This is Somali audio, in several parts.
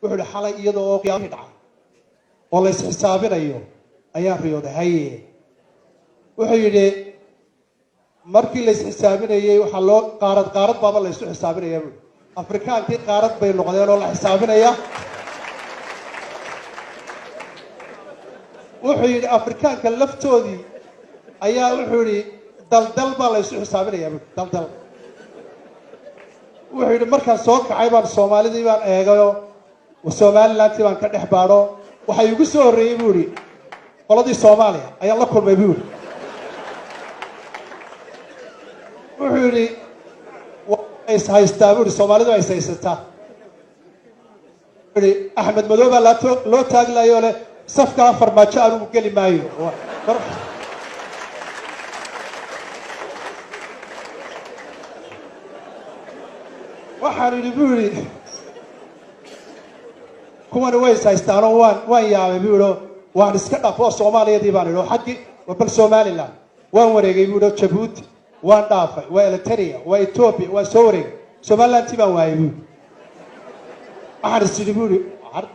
wuxuu xalay iyadoo qiyaamii dhacay oo la isxisaabinayo ayaan riyooday haye wuxuu yidhi markii la isxisaabinayay waxaa loo qaarad baaba la isu xisaabinaya buui afrikaankii qaarad bay noqdeen oo la xisaabinaya wuxuu yidhi afrikaanka laftoodii ayaa wuxuu yidhi daldal baa la isu xisaabinaya buui daldal wuxuu yidhi markaan soo kacay baan soomaalidii baan eegayo somalilantii baan ka dhex baadho waxay igu soo horreeyey buu yidhi qoladii soomaaliya ayaan la kulmay buu yidhi wuxuu yidhi is haystaa buu yidhi soomaalidu ay is haysataa wuxuu yidhi axmed madow baa loo taaglayo leh safkaa farmaajo anugu geli maayo waxaan idhi buu yidhi kuwani way is haystaanoo waan yaabay buu yidhi waan iska dhaafo soomaaliyadii baan idhi oo xaggii bal somaliland waan wareegay buu yidhi jabuuti waan dhaafay waa eliteria waa etoobiya waan soo wareegay somalilandtii baan waayay buu yidhi waxaan is idhi buu yidhi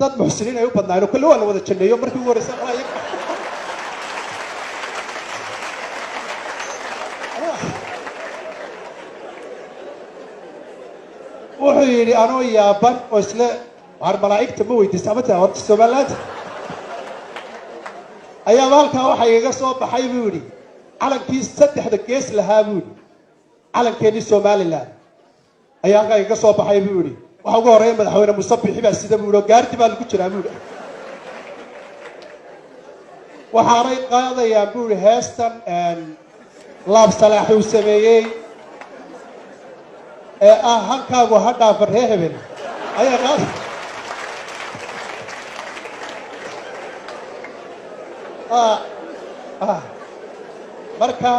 dad muxsiniin ay u badnaayeen oo kolle waa la wada janneeyo markii ugu horreysa wuxuu yidhi anoo yaaban oo isle waar malaa'igta ma weydiisa ama taa horta somaliland ayaaba halkaa waxaa igaga soo baxay buu yidhi calankii 3 gees lahaa buu yidhi calankeenii somaliland ayaa halkaa igaga soo baxay buu yidhi waxa ugu horreeya madaxweyne musabixi baa sida buu yidhi oo gaardi baa lagu jiraa buu yidhi waxaanay qaadayaan buu yidhi heestan laab salaax uu sameeyey ee hankaagu ha dhaafa ree hebel ayaa qaad marka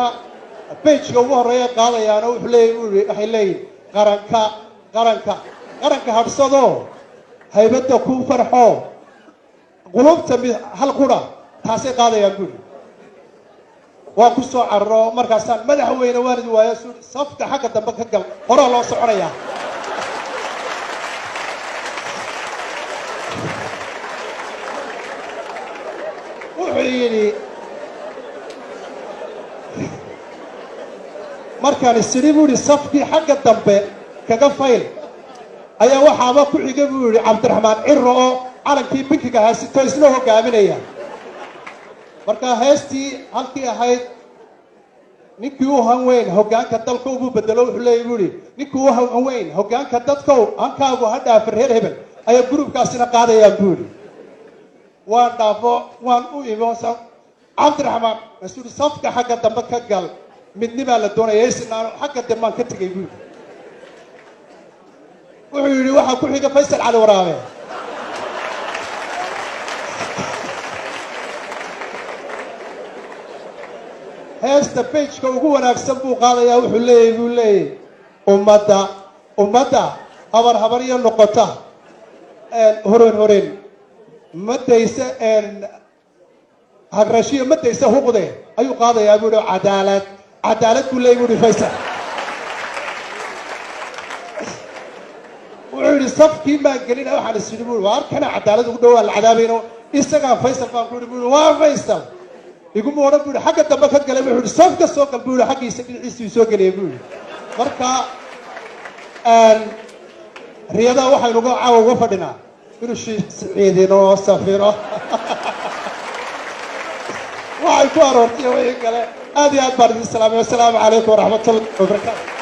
bejka ugu horreeya qaadayaana wuxuu leeyahy waxay leeyihin qaranka hadhsado haybadda ku farxo qulubta mid hal qura taasay qaadayaan buuri waan ku soo cararo markaasaan madaxweyne waan idi waayo suuri safka xagga dambe ka gal horaa loo soconayaa wuxuu yidhi markaan isidhi buu yidhi safkii xagga dambe kaga fayl ayaa waxaaba ku xiga buu yidhi cabdiraxmaan ciro oo calankii binkiga haasito isla hogaaminaya markaa heestii halkii ahayd ninkii u hanweyn hoggaanka dalkow buu bedelo wuxuu leeyay buu yidhi ninkii u hanweyn hoggaanka dadkow hankaagu ha dhaafa reer hebel ayaa gurubkaasina qaadayaan buu yidhi waan dhaafo waan u imo cabdiraxmaan masuuli safka xagga dambe ka gal midnibaa la doonaya isnaano xagga dambaan ka tegay buu yidhi wuxuu yidhi waxaa ku xiga faysal cali waraabe heesta bejka ugu wanaagsan buu qaadayaa wuxuu leeyahy ummadda habar iyo noqota horeen madaysa hagrashiyo madaysa huqde ayuu qaadayaa buu yidhi cadaalad buu leeyay buu yidhi faysal wuxuu yidhi safkii baan gelina waxaan is yidhi buu yidhi waar kana cadaalad ugu dhowaa la cadaabayno isagaan faysal baan ku yidhi buu yidhi waa faysal iguma odhan buu yidhi xagga dambe ka galay wuxuu yidhi safka soo gal buu yidhi xaggiisa dhinaciisii soo geliyay buu yidhi marka riyadaa waxaynu caawa uga fadhinaa inuu ciidino safiro waxay ku aroortay wixii kale aad iyo aad baan idin salaamay wasalaamu calaykum waraxmatullahi wabarakaatu